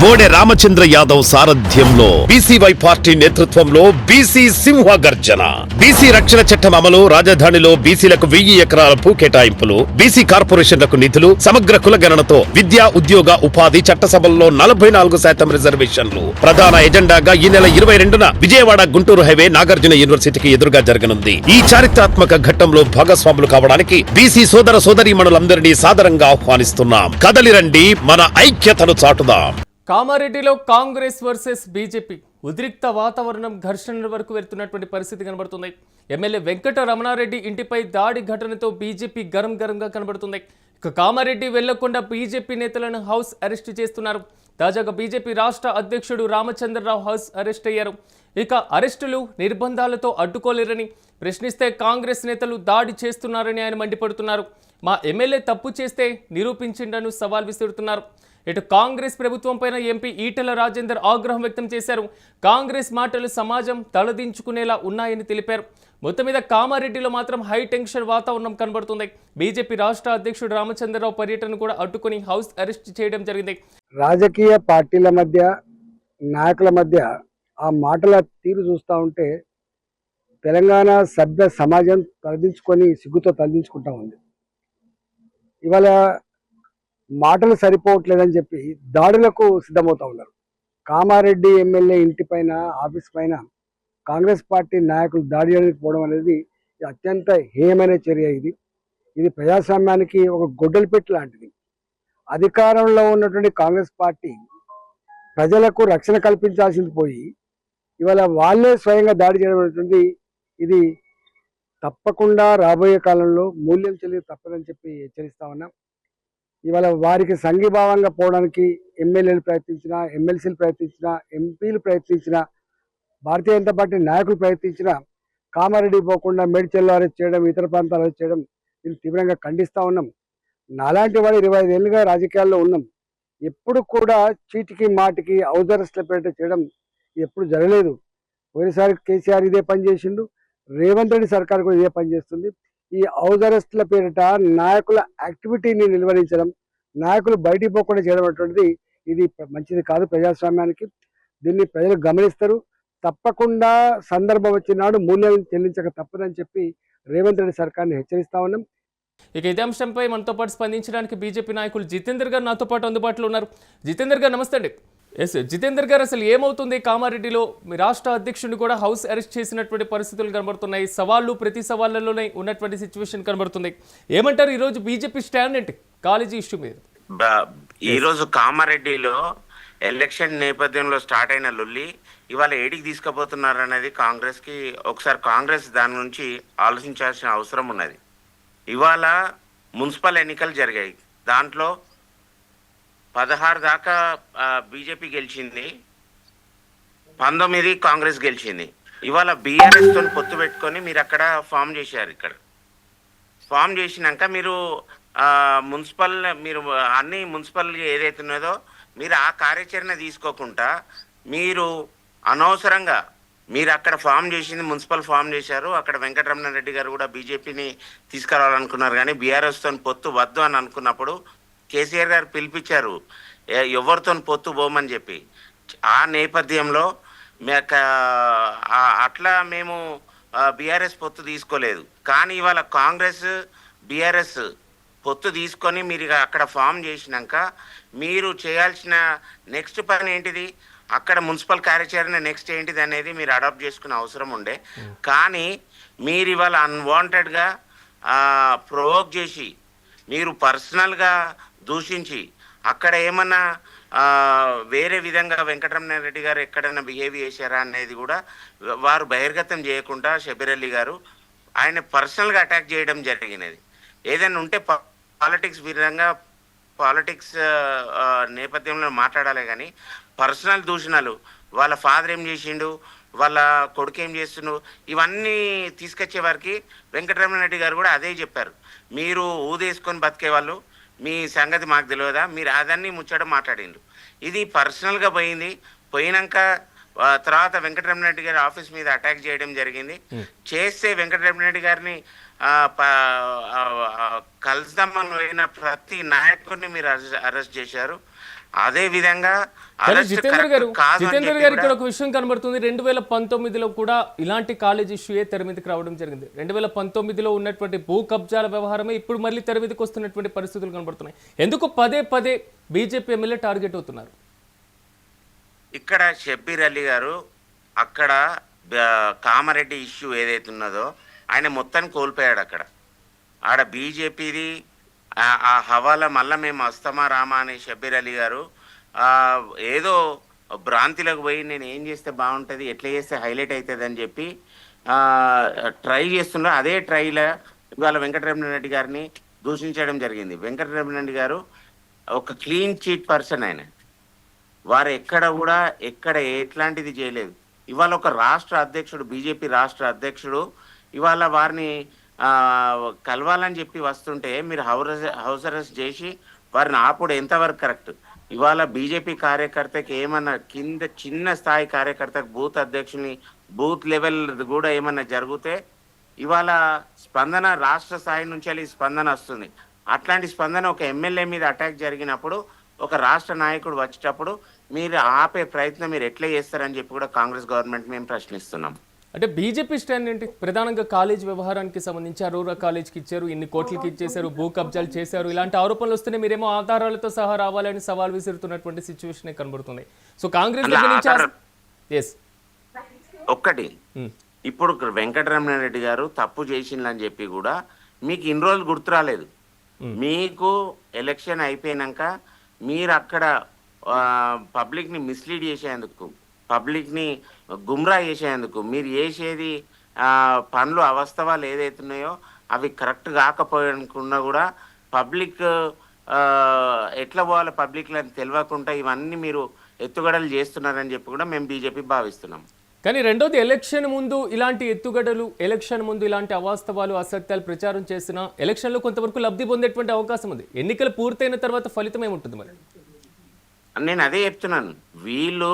బోడే రామచంద్ర యాదవ్ సారథ్యంలో BCY party నేతృత్వంలో BC సింహ గర్జన. బీసీ రక్షణ చట్టం అమలు, రాజధానిలో బీసీలకు 1000 ఎకరాల భూ కేటాయింపులు, బీసీ కార్పొరేషన్లకు నిధులు, సమగ్ర కులగణనతో విద్యా, ఉద్యోగ, ఉపాధి, చట్టసభల్లో 44% రిజర్వేషన్లు ప్రధాన ఎజెండాగా ఈ నెల 22న విజయవాడ గుంటూరు హైవే నాగార్జున యూనివర్సిటీకి ఎదురుగా జరగనుంది. ఈ చారిత్రాత్మక ఘట్టంలో భాగస్వాములు కావడానికి బీసీ సోదర సోదరీమణులందరినీ సాదరంగా ఆహ్వానిస్తున్నాం. కదలిరండి, మన ఐక్యతను చాటుదాం. కామారెడ్డిలో కాంగ్రెస్ వర్సెస్ బీజేపీ ఉద్రిక్త వాతావరణం, ఘర్షణల వరకు వెళ్తున్నటువంటి పరిస్థితి కనబడుతుంది. ఎమ్మెల్యే వెంకట రమణారెడ్డి ఇంటిపై దాడి ఘటనతో బీజేపీ గరంగా కనబడుతుంది. ఇక కామారెడ్డి వెళ్లకుండా బీజేపీ నేతలను హౌస్ అరెస్ట్ చేస్తున్నారు. తాజాగా బీజేపీ రాష్ట్ర అధ్యక్షుడు రామచంద్రరావు హౌస్ అరెస్ట్ అయ్యారు. ఇక అరెస్టులు నిర్బంధాలతో అడ్డుకోలేరని, ప్రశ్నిస్తే కాంగ్రెస్ నేతలు దాడి చేస్తున్నారని ఆయన మండిపడుతున్నారు. మా ఎమ్మెల్యే తప్పు చేస్తే నిరూపించిండను సవాల్ విసురుతున్నారు. ఇటు కాంగ్రెస్ ప్రభుత్వం పైన ఎంపీ ఈటెల రాజేందర్ ఆగ్రహం వ్యక్తం చేశారు. కాంగ్రెస్ మాటలు సమాజం తలదించుకునేలా ఉన్నాయని తెలిపారు. మొత్తం మీద కామారెడ్డిలో మాత్రం హై టెన్షన్ వాతావరణం కనబడుతుంది. బీజేపీ రాష్ట్ర అధ్యక్షుడు రామచంద్రరావు పర్యటన కూడా అడ్డుకొని హౌస్ అరెస్ట్ చేయడం జరిగింది. రాజకీయ పార్టీల మధ్య, నాయకుల మధ్య ఆ మాటల తీరు చూస్తూ ఉంటే తెలంగాణ సభ్య సమాజం తలదించుకొని సిగ్గుతో తలదించుకుంటా ఉంది. ఇవాళ మాటలు సరిపోవట్లేదని చెప్పి దాడులకు సిద్ధమవుతా ఉన్నారు. కామారెడ్డి ఎమ్మెల్యే ఇంటి పైన, ఆఫీస్ పైన కాంగ్రెస్ పార్టీ నాయకులు దాడి చేయకపోవడం అనేది అత్యంత హేయమైన చర్య. ఇది ప్రజాస్వామ్యానికి ఒక గొడ్డలిపెట్టు లాంటిది. అధికారంలో ఉన్నటువంటి కాంగ్రెస్ పార్టీ ప్రజలకు రక్షణ కల్పించాల్సింది పోయి ఇవాళ వాళ్ళే స్వయంగా దాడి చేయడం అనేటువంటి ఇది తప్పకుండా రాబోయే కాలంలో మూల్యం చెల్లి తప్పదని చెప్పి హెచ్చరిస్తా ఉన్నాం. ఇవాళ వారికి సంఘీభావంగా పోవడానికి ఎమ్మెల్యేలు ప్రయత్నించినా, ఎమ్మెల్సీలు ప్రయత్నించినా, ఎంపీలు ప్రయత్నించినా, భారతీయ జనతా పార్టీ నాయకులు ప్రయత్నించినా కామారెడ్డి పోకుండా మేడ్చల్లో అరెస్ట్ చేయడం, ఇతర ప్రాంతాలు అరెస్ట్ చేయడం దీన్ని తీవ్రంగా ఖండిస్తూ ఉన్నాం. నాలాంటి వాడు 25 ఏళ్ళుగా రాజకీయాల్లో ఉన్నాం. ఎప్పుడు కూడా చీటికి మాటికి హౌస్ అరెస్ట్ల పేరిట చేయడం ఎప్పుడు జరగలేదు. పోయినసారి కేసీఆర్ ఇదే పని చేసిండు, రేవంత్ రెడ్డి సర్కార్ కూడా ఇదే పని చేస్తుంది. ఈ హౌస్ అరెస్ట్ల పేరిట నాయకుల యాక్టివిటీని నిలువరించడం, నాయకులు బయటికి పోకుండా చేయడం అటువంటిది ఇది మంచిది కాదు ప్రజాస్వామ్యానికి. దీన్ని ప్రజలు గమనిస్తారు. తప్పకుండా సందర్భం వచ్చినాడు మూల్యం చెల్లించక తప్పదని చెప్పి రేవంత్ రెడ్డి సర్కార్ని హెచ్చరిస్తా ఉన్నాం. ఇక ఇదే అంశంపై మనతో పాటు స్పందించడానికి బీజేపీ నాయకులు జితేందర్ గారు నాతో పాటు అందుబాటులో ఉన్నారు. జితేందర్ గారు నమస్తే అండి. ఎస్ జితేందర్ గారు, అసలు ఏమవుతుంది కామారెడ్డిలో? మీ రాష్ట్ర అధ్యక్షుడిని కూడా హౌస్ అరెస్ట్ చేసినటువంటి పరిస్థితులు కనబడుతున్నాయి. సవాళ్ళు ప్రతి సవాళ్ళలోనే ఉన్నటువంటి సిచ్యువేషన్ కనబడుతుంది. ఏమంటారు ఈరోజు బీజేపీ స్టాండ్ ఏంటి కాలేజీ ఇష్యూ మీద? ఈరోజు కామారెడ్డిలో ఎలక్షన్ నేపథ్యంలో స్టార్ట్ అయిన లొల్లి ఇవాళ ఏడికి తీసుకుపోతున్నారు అనేది కాంగ్రెస్కి ఒకసారి కాంగ్రెస్ దాని నుంచి ఆలోచించాల్సిన అవసరం ఉన్నది. ఇవాళ మున్సిపల్ ఎన్నికలు జరిగాయి. దాంట్లో 16 దాకా బీజేపీ గెలిచింది, 19 కాంగ్రెస్ గెలిచింది. ఇవాళ బీఆర్ఎస్ తో పొత్తు పెట్టుకొని మీరు అక్కడ ఫామ్ చేశారు. ఇక్కడ ఫామ్ చేసినాక మీరు మీరు అన్ని మున్సిపల్ ఏదైతే ఉన్నదో మీరు ఆ కార్యాచరణ తీసుకోకుండా మీరు అనవసరంగా మీరు అక్కడ ఫామ్ చేసింది మున్సిపల్ ఫామ్ చేశారు. అక్కడ వెంకటరమణారెడ్డి గారు కూడా బీజేపీని తీసుకురావాలనుకున్నారు, కానీ బీఆర్ఎస్తో పొత్తు వద్దు అని అనుకున్నప్పుడు కేసీఆర్ గారు పిలిపించారు ఎవరితో పొత్తు పోమని చెప్పి. ఆ నేపథ్యంలో అట్లా మేము బీఆర్ఎస్ పొత్తు తీసుకోలేదు. కానీ ఇవాళ కాంగ్రెస్ బీఆర్ఎస్ పొత్తు తీసుకొని మీరు అక్కడ ఫామ్ చేసినాక మీరు చేయాల్సిన నెక్స్ట్ పని ఏంటిది? అక్కడ మున్సిపల్ కార్యాచరణ నెక్స్ట్ ఏంటిది అనేది మీరు అడాప్ట్ చేసుకునే అవసరం ఉండే. కానీ మీరు ఇవాళ అన్వాంటెడ్గా ప్రొవోక్ చేసి మీరు పర్సనల్గా దూషించి అక్కడ ఏమన్నా వేరే విధంగా వెంకటరమణారెడ్డి గారు ఎక్కడైనా బిహేవ్ చేశారా అనేది కూడా వారు బహిర్గతం చేయకుండా షబీర్ గారు ఆయన పర్సనల్గా అటాక్ చేయడం జరిగినది. ఏదైనా ఉంటే పాలిటిక్స్ విధంగా పాలిటిక్స్ నేపథ్యంలో మాట్లాడాలి, కానీ పర్సనల్ దూషణలు, వాళ్ళ ఫాదర్ ఏం చేసిండు, వాళ్ళ కొడుకు ఏం చేస్తుండు, ఇవన్నీ తీసుకొచ్చే వారికి వెంకటరమణారెడ్డి గారు కూడా అదే చెప్పారు. మీరు ఊదేసుకొని బతికే వాళ్ళు, మీ సంగతి మాకు తెలియదా, మీరు అదన్నీ ముచ్చడం మాట్లాడిండు. ఇది పర్సనల్గా పోయినాక తర్వాత వెంకటరమణారెడ్డి గారి ఆఫీస్ మీద అటాక్ చేయడం జరిగింది. చేస్తే వెంకటరమణారెడ్డి గారిని కలుద్దామని పోయిన ప్రతి నాయకుడిని మీరు అరెస్ట్ చేశారు. అదే విధంగా కానీ అరెస్ట్ జితేందర్ కరెక్ట్ గారు కాదు అని జితేందర్ చెప్పి గారు కూడా ఇక్కడ ఒక విషయం కనబడుతుంది. 2019లో కూడా ఇలాంటి కాలేజ్ ఇష్యూయే తెర మీదకి రావడం జరిగింది. 2019లో ఉన్నటువంటి భూ కబ్జాల వ్యవహారమే ఇప్పుడు మళ్ళీ తెర మీదకి వస్తున్నటువంటి పరిస్థితులు కనబడుతున్నాయి. ఎందుకు పదే పదే బీజేపీ ఎమ్మెల్యే టార్గెట్ అవుతున్నారు? ఇక్కడ షబ్బీర్ అలీ గారు అక్కడ కామారెడ్డి ఇష్యూ ఏదైతే ఉన్నదో ఆయన మొత్తాన్ని కోల్పోయాడు. అక్కడ ఆడ బీజేపీది ఆ హవాలా మళ్ళా మేము వస్తామా రామా అనే షబ్బీర్ అలీ గారు ఏదో భ్రాంతిలోకి పోయి నేను ఏం చేస్తే బాగుంటుంది, ఎట్లా చేస్తే హైలైట్ అవుతుంది అని చెప్పి ట్రై చేస్తున్నారు. అదే ట్రైలో ఇవాళ వెంకటరమణారెడ్డి గారిని దూషించడం జరిగింది. వెంకటరమణారెడ్డి గారు ఒక క్లీన్ చీట్ పర్సన్. ఆయన వారు ఎక్కడ ఎట్లాంటిది చేయలేదు. ఇవాళ ఒక రాష్ట్ర అధ్యక్షుడు, బీజేపీ రాష్ట్ర అధ్యక్షుడు ఇవాళ వారిని కలవాలని చెప్పి వస్తుంటే మీరు హౌస్ అరెస్ట్ చేసి వారిని ఆపుడు ఎంతవరకు కరెక్ట్? ఇవాళ బీజేపీ కార్యకర్తకి ఏమన్నా కింద చిన్న స్థాయి కార్యకర్తకు బూత్ అధ్యక్షుని బూత్ లెవెల్ కూడా ఏమన్నా జరిగితే ఇవాళ స్పందన రాష్ట్ర స్థాయి నుంచి స్పందన వస్తుంది. అట్లాంటి స్పందన ఒక ఎమ్మెల్యే మీద అటాక్ జరిగినప్పుడు ఒక రాష్ట్ర నాయకుడు వచ్చేటప్పుడు మీరు ఆపే ప్రయత్నం మీరు ఎట్లా చేస్తారని చెప్పి కూడా కాంగ్రెస్ గవర్నమెంట్ మేము ప్రశ్నిస్తున్నాం. అంటే బీజేపీ స్టాండ్ ఏంటి? ప్రధానంగా కాలేజ్ వ్యవహారానికి సంబంధించి అరోరా కాలేజ్కి ఇచ్చారు, ఇన్ని కోట్లకి ఇచ్చేశారు, భూ కబ్జాలు చేశారు, ఇలాంటి ఆరోపణలు వస్తేనే మీరేమో ఆధారాలతో సహా రావాలని సవాల్ విసురుతున్నటువంటి సిచ్యువేషన్ కనబడుతుంది. సో కాంగ్రెస్ దగ్గర నుంచి ఒక్కటి ఇప్పుడు వెంకటరమణారెడ్డి గారు తప్పు చేసిందని చెప్పి కూడా మీకు ఇన్ని రోజులు గుర్తు రాలేదు. మీకు ఎలక్షన్ అయిపోయినాక మీరు అక్కడ పబ్లిక్ని మిస్లీడ్ చేసేందుకు, పబ్లిక్ని గుమ్రా చేసేందుకు మీరు చేసేది పనులు అవాస్తవాలు ఏదైతున్నాయో అవి కరెక్ట్ కాకపోయినా కూడా పబ్లిక్ ఎట్లా పోవాలి పబ్లిక్లో తెలియకుండా ఇవన్నీ మీరు ఎత్తుగడలు చేస్తున్నారని చెప్పి కూడా మేము బీజేపీ భావిస్తున్నాం. కానీ రెండోది, ఎలక్షన్ ముందు ఇలాంటి ఎత్తుగడలు, ఎలక్షన్ ముందు ఇలాంటి అవాస్తవాలు అసత్యాలు ప్రచారం చేసినా ఎలక్షన్లో కొంతవరకు లబ్ధి పొందేటువంటి అవకాశం ఉంది. ఎన్నికలు పూర్తయిన తర్వాత ఫలితం ఏముంటుంది మరి? నేను అదే చెప్తున్నాను. వీళ్ళు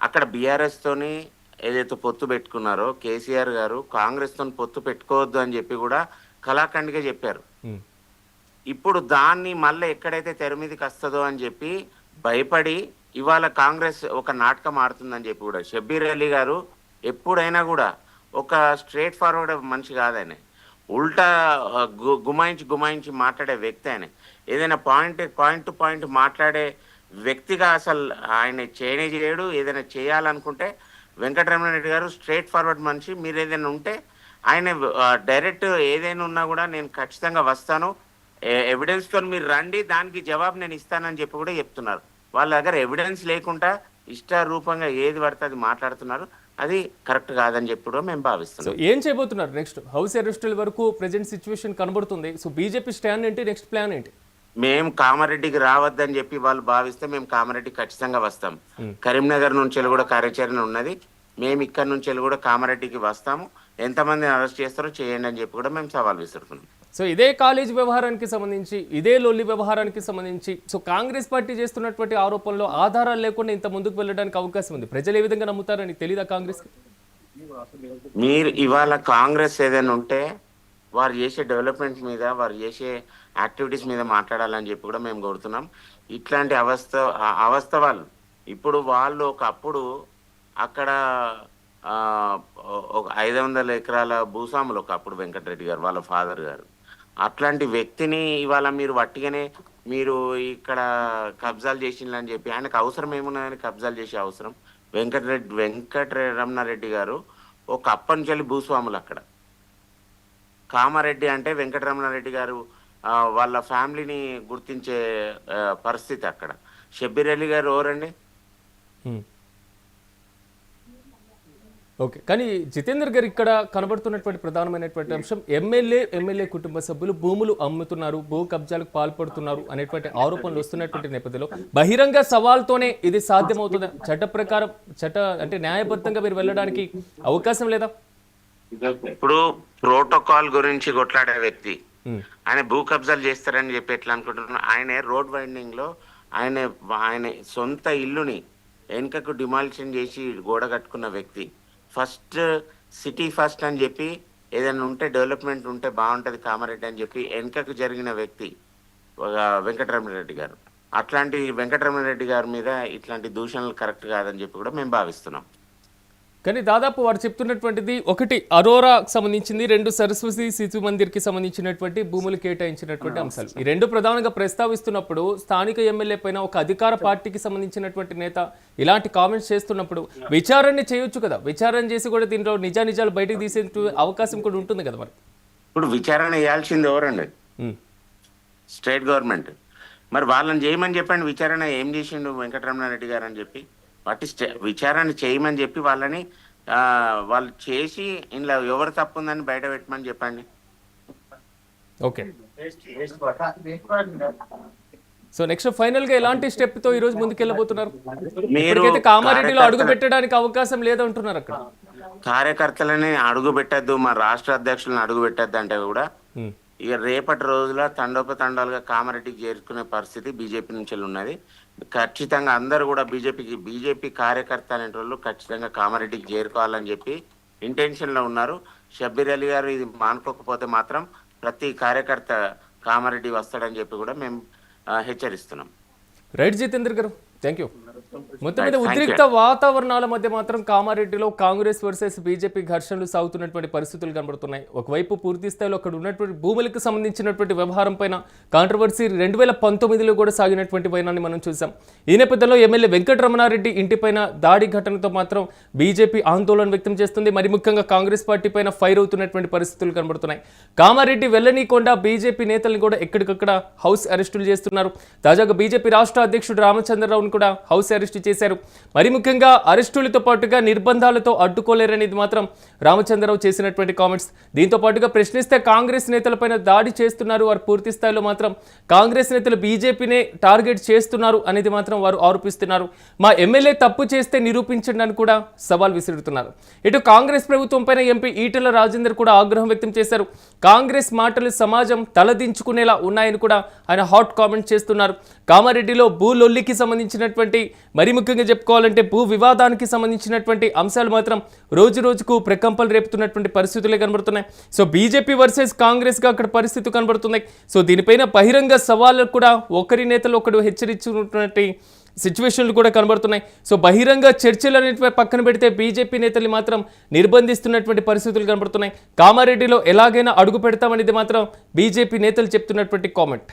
అక్కడ బీఆర్ఎస్ తోని ఏదైతే పొత్తు పెట్టుకున్నారో కేసీఆర్ గారు కాంగ్రెస్ తోని పొత్తు పెట్టుకోవద్దు అని చెప్పి కూడా కళాఖండిగా చెప్పారు. ఇప్పుడు దాన్ని మళ్ళీ ఎక్కడైతే తెర మీదకి వస్తుందో అని చెప్పి భయపడి ఇవాళ కాంగ్రెస్ ఒక నాటకం ఆడుతుందని చెప్పి కూడా షబ్బీర్ అలీ గారు ఎప్పుడైనా కూడా ఒక స్ట్రేట్ ఫార్వర్డ్ మనిషి కాదాయన. ఉల్టా గుమాయించి మాట్లాడే వ్యక్తి ఆయన. ఏదైనా పాయింట్ టు పాయింట్ మాట్లాడే వ్యక్తిగా అసలు ఆయన చేయడు. ఏదైనా చేయాలనుకుంటే వెంకటరమణారెడ్డి గారు స్ట్రేట్ ఫార్వర్డ్ మనిషి. మీరు ఏదైనా ఉంటే ఆయన డైరెక్ట్ ఏదైనా ఉన్నా కూడా నేను ఖచ్చితంగా వస్తాను, ఎవిడెన్స్తో మీరు రండి, దానికి జవాబు నేను ఇస్తానని చెప్పి కూడా చెప్తున్నారు. వాళ్ళ దగ్గర ఎవిడెన్స్ లేకుండా ఇష్టారూపంగా ఏది పడితే అది మాట్లాడుతున్నారు. అది కరెక్ట్ కాదని చెప్పి కూడా మేము భావిస్తున్నాం. ఏం చేయబోతున్నారు నెక్స్ట్? హౌస్ అరెస్టుల వరకు ప్రెజెంట్ సిచ్యువేషన్ కనబడుతుంది. సో బీజేపీ స్టాండ్ ఏంటి? నెక్స్ట్ ప్లాన్ ఏంటి? మేము కామారెడ్డికి రావద్దని చెప్పి వాళ్ళు భావిస్తే మేము కామారెడ్డి ఖచ్చితంగా వస్తాం. కరీంనగర్ నుంచి కూడా కార్యాచరణ ఉన్నది. మేము ఇక్కడ నుంచి కూడా కామారెడ్డికి వస్తాము. ఎంతమందిని అరెస్ట్ చేస్తారో చేయండి అని చెప్పి కూడా మేము సవాల్ విసురుతున్నాం. సో ఇదే కాలేజ్ వ్యవహారానికి సంబంధించి, ఇదే లొల్లి వ్యవహారానికి సంబంధించి సో కాంగ్రెస్ పార్టీ చేస్తున్నటువంటి ఆరోపణలో ఆధారాలు లేకుండా ఇంత ముందుకు వెళ్ళడానికి అవకాశం ఉంది. ప్రజలు ఏ విధంగా నమ్ముతారని తెలీదా కాంగ్రెస్? మీరు ఇవాళ కాంగ్రెస్ ఏదైనా ఉంటే వారు చేసే డెవలప్మెంట్ మీద, వారు చేసే యాక్టివిటీస్ మీద మాట్లాడాలని చెప్పి కూడా మేము కోరుతున్నాం. ఇట్లాంటి అవస్థవాళ్ళు ఇప్పుడు వాళ్ళు ఒకప్పుడు అక్కడ ఒక 500 ఎకరాల భూస్వాములు ఒకప్పుడు వెంకటరెడ్డి గారు వాళ్ళ ఫాదర్ గారు. అట్లాంటి వ్యక్తిని ఇవాళ మీరు వట్టిగానే మీరు ఇక్కడ కబ్జాలు చేసిందని చెప్పి ఆయనకు అవసరం ఏమున్నదని కబ్జాలు చేసే అవసరం? వెంకటరమణారెడ్డి గారు ఒక అప్పనుంచి భూస్వాములు అక్కడ. కామారెడ్డి అంటే వెంకటరమణారెడ్డి గారు వాళ్ళ ఫ్యామిలీని గుర్తించే పరిస్థితి అక్కడ. షబ్బీర్ అలీ గారు ఎవరండి? ఓకే, కానీ జితేందర్ గారు ఇక్కడ కనబడుతున్నటువంటి ప్రధానమైనటువంటి అంశం ఎమ్మెల్యే కుటుంబ సభ్యులు భూములు అమ్ముతున్నారు, భూ కబ్జాలకు పాల్పడుతున్నారు అనేటువంటి ఆరోపణలు వస్తున్నటువంటి నేపథ్యంలో బహిరంగ సవాల్తోనే ఇది సాధ్యమవుతుందా? చట్ట ప్రకారం అంటే న్యాయబద్ధంగా మీరు వెళ్ళడానికి అవకాశం లేదా? ఇప్పుడు ప్రోటోకాల్ గురించి కొట్లాడే వ్యక్తి ఆయన భూ కబ్జాలు చేస్తారని చెప్పి ఎట్లా అనుకుంటున్నాను? ఆయన రోడ్ వైండింగ్ లో ఆయన సొంత ఇల్లుని వెనుకకు డిమాలిషన్ చేసి గోడ కట్టుకున్న వ్యక్తి. ఫస్ట్ సిటీ ఫస్ట్ అని చెప్పి ఏదైనా ఉంటే డెవలప్మెంట్ ఉంటే బాగుంటుంది కామారెడ్డి అని చెప్పి వెనుకకు జరిగిన వ్యక్తి వెంకటరమణారెడ్డి గారు. అట్లాంటి వెంకటరమణారెడ్డి గారి మీద ఇట్లాంటి దూషణలు కరెక్ట్ కాదని చెప్పి కూడా మేము భావిస్తున్నాం. కానీ దాదాపు వారు చెప్తున్నటువంటిది ఒకటి అరోరాకు సంబంధించింది, రెండు సరస్వతి శిశు మందిర్కి సంబంధించినటువంటి భూములు కేటాయించినటువంటి అంశాలు. ఈ రెండు ప్రధానంగా ప్రస్తావిస్తున్నప్పుడు స్థానిక ఎమ్మెల్యే పైన ఒక అధికార పార్టీకి సంబంధించినటువంటి నేత ఇలాంటి కామెంట్స్ చేస్తున్నప్పుడు విచారణ చేయొచ్చు కదా, విచారణ చేసి కూడా దీంట్లో నిజానిజాలు బయటకు తీసే అవకాశం కూడా ఉంటుంది కదా. మరి ఇప్పుడు విచారణ చేయాల్సింది ఎవరండి? State government. మరి వాళ్ళని చేయమని చెప్పండి, విచారణ ఏం చేసిండు వెంకటరమణారెడ్డి గారు అని చెప్పి వాటి విచారణ చేయమని చెప్పి వాళ్ళని వాళ్ళు చేసి ఇందులో ఎవరు తప్పు ఉందని బయట పెట్టమని చెప్పండి. ఓకే, సో నెక్స్ట్ ఫైనల్ గా ఎలాంటి స్టెప్ తో ఈ రోజు ముందుకెళ్ళబోతున్నారు? మీరైతే కామారెడ్డిలో అడుగు పెట్టడానికి అవకాశం లేదంటున్నారు. అక్కడ కార్యకర్తలని అడుగు పెట్టద్దు, మా రాష్ట్ర అధ్యక్షులను అడుగు పెట్టద్దు అంటే కూడా ఇక రేపటి రోజుల తండోపతండాలుగా కామారెడ్డికి చేరుకునే పరిస్థితి బీజేపీ నుంచి ఉన్నది. ఖచ్చితంగా అందరూ కూడా బీజేపీ కార్యకర్త అనే వాళ్ళు ఖచ్చితంగా కామారెడ్డికి చేరుకోవాలని చెప్పి ఇంటెన్షన్లో ఉన్నారు. షబ్బీర్ అలీ గారు ఇది మానుకోకపోతే మాత్రం ప్రతి కార్యకర్త కామారెడ్డి వస్తాడని చెప్పి కూడా మేము హెచ్చరిస్తున్నాం. రైట్ జితేందర్ గారు, థ్యాంక్ యూ. మొత్తం మీద ఉద్రిక్త వాతావరణాల మధ్య మాత్రం కామారెడ్డిలో కాంగ్రెస్ వర్సెస్ బీజేపీ ఘర్షణలు సాగుతున్నటువంటి పరిస్థితులు కనబడుతున్నాయి. ఒకవైపు పూర్తి స్థాయిలో అక్కడ ఉన్నటువంటి భూములకు సంబంధించినటువంటి వ్యవహారం పైన కాంట్రవర్సీ 2019లో కూడా సాగినటువంటి వైనాన్ని మనం చూసాం. ఈ నేపథ్యంలో ఎమ్మెల్యే వెంకటరమణారెడ్డి ఇంటిపైన దాడి ఘటనతో మాత్రం బీజేపీ ఆందోళన వ్యక్తం చేస్తుంది. మరి ముఖ్యంగా కాంగ్రెస్ పార్టీ పైన ఫైర్ అవుతున్నటువంటి పరిస్థితులు కనబడుతున్నాయి. కామారెడ్డి వెళ్లనీయకుండా బీజేపీ నేతలను కూడా ఎక్కడికక్కడ హౌస్ అరెస్టులు చేస్తున్నారు. తాజాగా బీజేపీ రాష్ట్ర అధ్యక్షుడు రామచంద్రరావును కూడా హౌస్ అరెస్ట్ చేశారు. మరి ముఖ్యంగా అరెస్టులతో పాటుగా నిర్బంధాలతో అడ్డుకోలేరనేది మాత్రం రామచంద్రరావు చేసినటువంటి కామెంట్స్. దీంతో పాటుగా ప్రశ్నిస్తే కాంగ్రెస్ నేతలపైన దాడి చేస్తున్నారు, వారు పూర్తి స్థాయిలో మాత్రం కాంగ్రెస్ నేతలు బీజేపీనే టార్గెట్ చేస్తున్నారు అనేది మాత్రం వారు ఆరోపిస్తున్నారు. మా ఎమ్మెల్యే తప్పు చేస్తే నిరూపించండి అని కూడా సవాల్ విసురుతున్నారు. ఇటు కాంగ్రెస్ ప్రభుత్వం పైన ఎంపీ ఈటెల రాజేందర్ కూడా ఆగ్రహం వ్యక్తం చేశారు. కాంగ్రెస్ మాటలు సమాజం తలదించుకునేలా ఉన్నాయని కూడా ఆయన హాట్ కామెంట్ చేస్తున్నారు. కామారెడ్డిలో భూలొల్లికి సంబంధించినటువంటి మరి ముఖ్యంగా చెప్పుకోవాలంటే భూ వివాదానికి సంబంధించినటువంటి అంశాలు మాత్రం రోజు రోజుకు ప్రకంపనలు రేపుతున్నటువంటి పరిస్థితులే కనబడుతున్నాయి. సో బీజేపీ వర్సెస్ కాంగ్రెస్ గా అక్కడ పరిస్థితి కనబడుతున్నాయి. సో దీనిపైన బహిరంగ సవాళ్ళు కూడా ఒకరి నేతలు ఒకడు హెచ్చరించుకున్నటువంటి సిచ్యువేషన్లు కూడా కనబడుతున్నాయి. సో బహిరంగ చర్చలు అనేటివి పక్కన పెడితే బీజేపీ నేతలు మాత్రం నిర్బంధిస్తున్నటువంటి పరిస్థితులు కనబడుతున్నాయి. కామారెడ్డిలో ఎలాగైనా అడుగు పెడతామనేది మాత్రం బీజేపీ నేతలు చెప్తున్నటువంటి కామెంట్.